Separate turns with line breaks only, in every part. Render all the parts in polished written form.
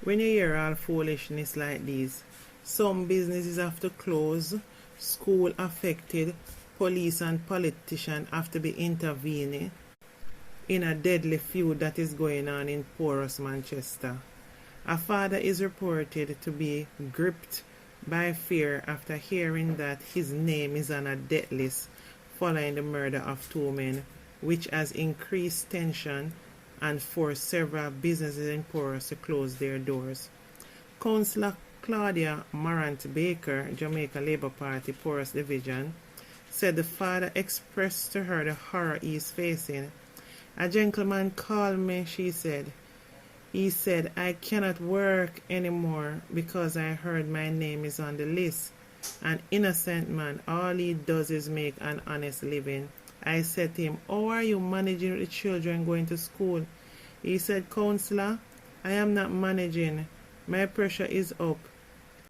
When you hear all foolishness like this, some businesses have to close, school affected, police and politicians have to be intervening in a deadly feud that is going on in Porus, Manchester. A father is reported to be gripped by fear after hearing that his name is on a death list following the murder of two men, which has increased tension and forced several businesses in Porus to close their doors. Councillor Claudia Morant Baker, Jamaica Labour Party Porus Division, said the father expressed to her the horror he is facing. "A gentleman called me," she said. "He said, I cannot work anymore because I heard my name is on the list. An innocent man, all he does is make an honest living." I said to him, "How are you managing with the children going to school?" He said, "Counselor, I am not managing. My pressure is up,"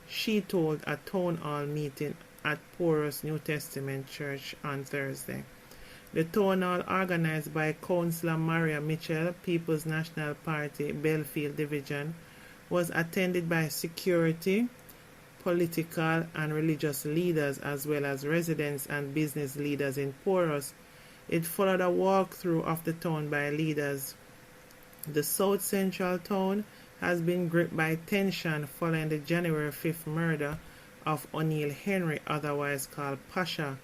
she told a town hall meeting at Porus New Testament Church on Thursday. The town hall, organized by Councillor Maria Mitchell, People's National Party, Belfield Division, was attended by security, political and religious leaders as well as residents and business leaders in Porus. It followed a walkthrough of the town by leaders. The South Central town has been gripped by tension following the January 5th murder of O'Neil Henry, otherwise called Pasha,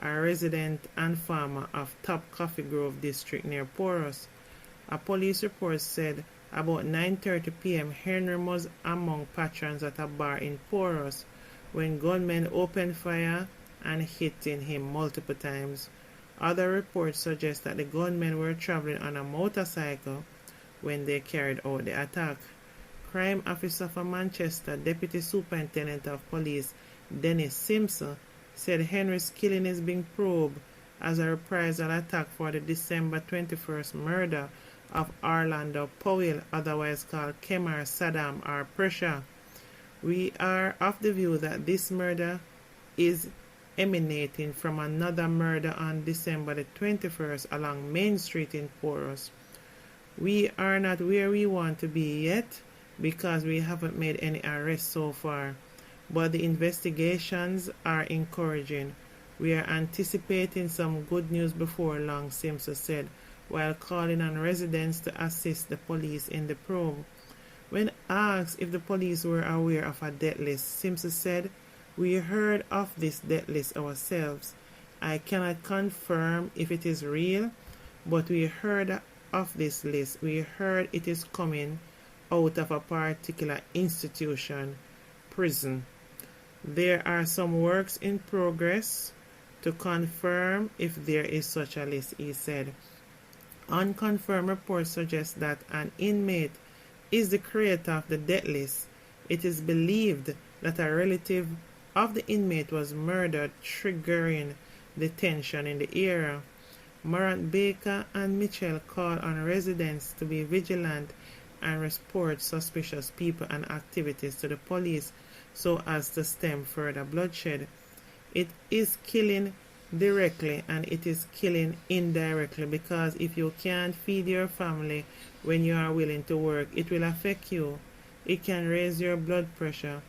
a resident and farmer of Top Coffee Grove district near Porus. A police report said about 9:30 p.m. Henry was among patrons at a bar in Porus when gunmen opened fire and hitting him multiple times. Other reports suggest that the gunmen were traveling on a motorcycle when they carried out the attack. Crime officer for Manchester, Deputy Superintendent of Police Dennis Simpson, said Henry's killing is being probed as a reprisal attack for the December 21st murder of Orlando Powell, otherwise called Kemar Saddam or Pressure. "We are of the view that this murder is emanating from another murder on December the 21st along Main Street in Porus. We are not where we want to be yet because we haven't made any arrests so far, but the investigations are encouraging. We are anticipating some good news before long," Simpson said, while calling on residents to assist the police in the probe. When asked if the police were aware of a death list, Simpson said, "We heard of this death list ourselves. I cannot confirm if it is real, but we heard of this list. We heard it is coming out of a particular institution, prison. There are some works in progress to confirm if there is such a list," he said. Unconfirmed reports suggest that an inmate is the creator of the death list. It is believed that a relative of the inmate was murdered, triggering the tension in the area. Morant Baker and Mitchell call on residents to be vigilant and report suspicious people and activities to the police so as to stem further bloodshed. It is killing directly and it is killing indirectly, because if you can't feed your family when you are willing to work, it will affect you. It can raise your blood pressure.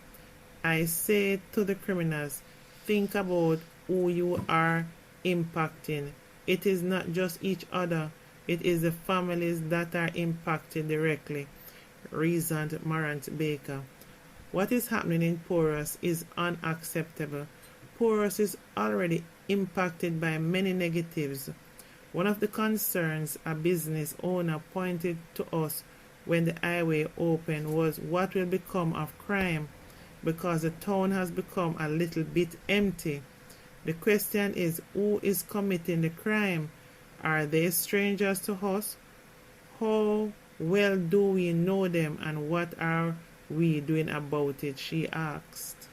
I say to the criminals, think about who you are impacting. It is not just each other, it is the families that are impacted directly, reasoned Morant Baker. What is happening in Porus is unacceptable. Porus is already impacted by many negatives. One of the concerns a business owner pointed to us when the highway opened was what will become of crime, because the town has become a little bit empty. The question is, who is committing the crime? Are they strangers to us? How well do we know them, and what are we doing about it? She asked.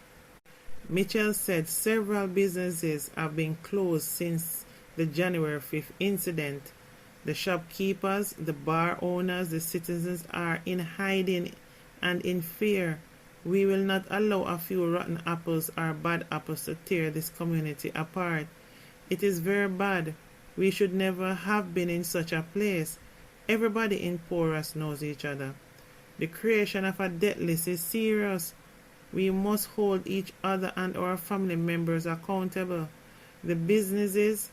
Mitchell said several businesses have been closed since the January 5th incident. The shopkeepers, the bar owners, the citizens are in hiding and in fear. We will not allow a few rotten apples or bad apples to tear this community apart. It is very bad. We should never have been in such a place. Everybody in Porus knows each other. The creation of a death list is serious. We must hold each other and our family members accountable. The businesses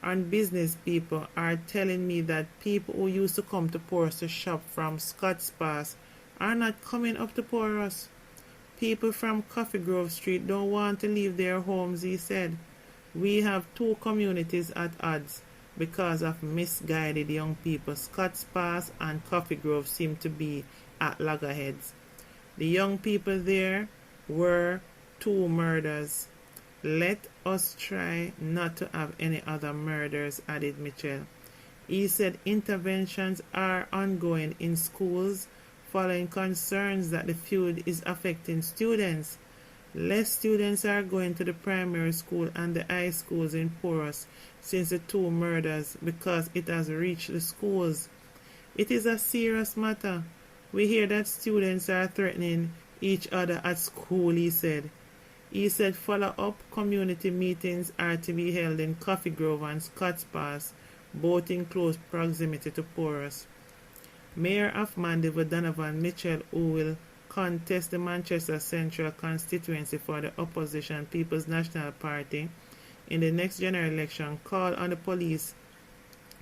and business people are telling me that people who used to come to Porus to shop from Scott's Pass are not coming up to Porus. People from Coffee Grove Street don't want to leave their homes, he said. We have two communities at odds because of misguided young people. Scott's Pass and Coffee Grove seem to be at loggerheads. The young people there were two murders. Let us try not to have any other murders, added Mitchell. He said interventions are ongoing in schools following concerns that the feud is affecting students. Less students are going to the primary school and the high schools in Porus since the two murders because it has reached the schools. It is a serious matter. We hear that students are threatening each other at school, he said. He said follow-up community meetings are to be held in Coffee Grove and Scott's Pass, both in close proximity to Porus. Mayor of Mandeville Donovan Mitchell, who will contest the Manchester Central constituency for the opposition People's National Party in the next general election, called on the police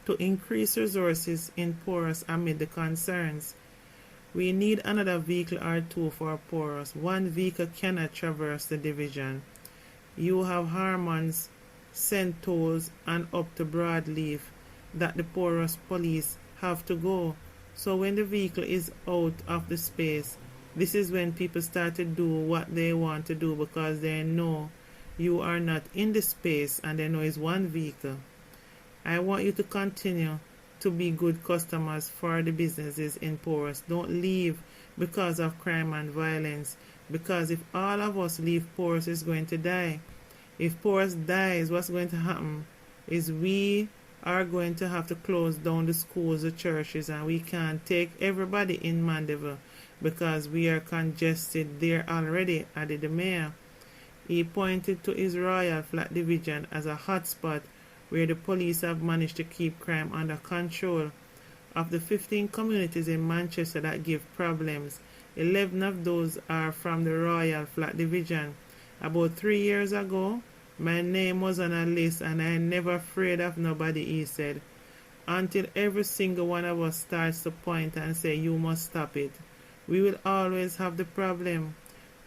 to increase resources in Porus amid the concerns. We need another vehicle or two for Porus. One vehicle cannot traverse the division. You have Harmons, St. Tolls, and up to Broadleaf that the Porus police have to go. So when the vehicle is out of the space, this is when people start to do what they want to do because they know you are not in the space and they know it's one vehicle. I want you to continue to be good customers for the businesses in Porus. Don't leave because of crime and violence, because if all of us leave, Porus is going to die. If Porus dies, what's going to happen is we are going to have to close down the schools, the churches, and we can't take everybody in Mandeville because we are congested there already, added the mayor. He pointed to his Royal Flat Division as a hotspot where the police have managed to keep crime under control. Of the 15 communities in Manchester that give problems, 11 of those are from the Royal Flat Division. About 3 years ago, my name was on a list and I never afraid of nobody, he said, until every single one of us starts to point and say, you must stop it. We will always have the problem.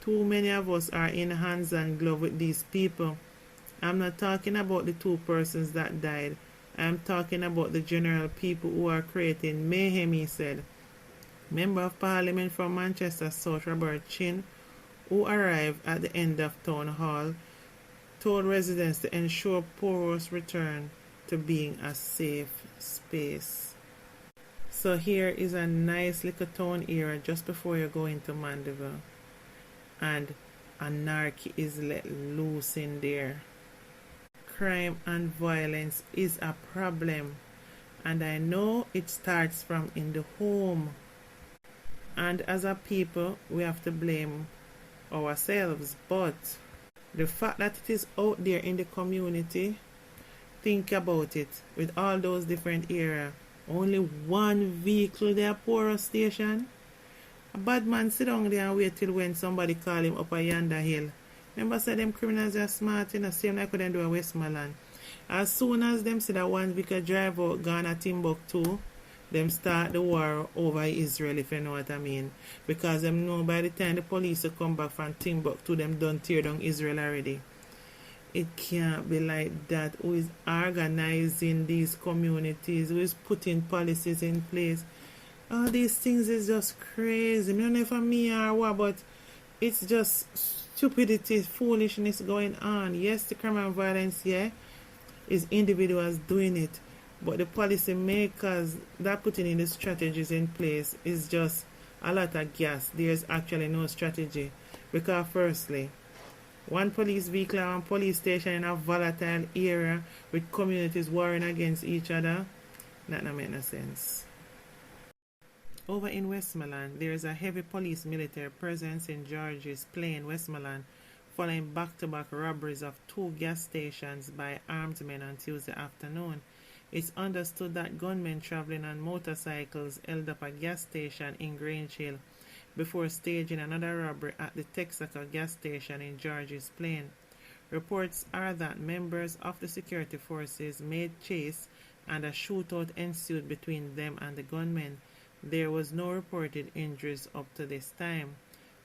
Too many of us are in hands and glove with these people. I'm not talking about the two persons that died. I'm talking about the general people who are creating mayhem, he said. Member of Parliament from Manchester South, Robert Chin, who arrived at the end of Town Hall, told residents to ensure Porus return to being a safe space. So here is a nice little town area just before you go into Mandeville. And anarchy is let loose in there. Crime and violence is a problem, and I know it starts from in the home, and as a people we have to blame ourselves, but the fact that it is out there in the community, think about it, with all those different areas, only one vehicle there, Porus station. A bad man sit down there and wait till when somebody call him up a yonder hill. Remember, say them criminals are smart, same like what they do in Westmoreland. As soon as them see that one vehicle drive out gone at Timbuktu, them start the war over Israel, if you know what I mean. Because them know by the time the police will come back from Timbuktu, them done tear down Israel already. It can't be like that. Who is organizing these communities? Who is putting policies in place? All these things is just crazy. I don't know if I'm me or what, but it's just stupidity, foolishness going on. Yes, the crime and violence, is individuals doing it. But the policy makers that putting in the strategies in place is just a lot of gas. There's actually no strategy. Because firstly, one police vehicle and one police station in a volatile area with communities warring against each other, that don't make no sense. Over in Westmoreland, there is a heavy police military presence in George's Plain, Westmoreland, following back-to-back robberies of 2 gas stations by armed men on Tuesday afternoon. It's understood that gunmen traveling on motorcycles held up a gas station in Grange Hill before staging another robbery at the Texaco gas station in Georges Plain. Reports are that members of the security forces made chase and a shootout ensued between them and the gunmen. There was no reported injuries up to this time.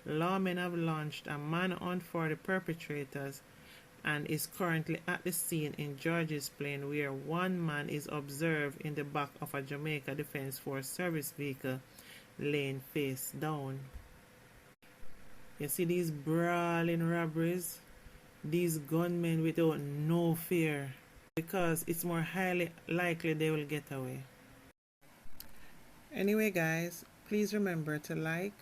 Lawmen have launched a manhunt for the perpetrators and is currently at the scene in Georges Plain, where one man is observed in the back of a Jamaica Defence Force service vehicle laying face down. You see these brawling robberies? These gunmen without no fear, because it's more highly likely they will get away. Anyway guys, please remember to like,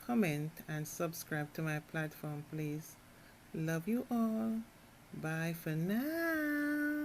comment and subscribe to my platform, please. Love you all. Bye for now.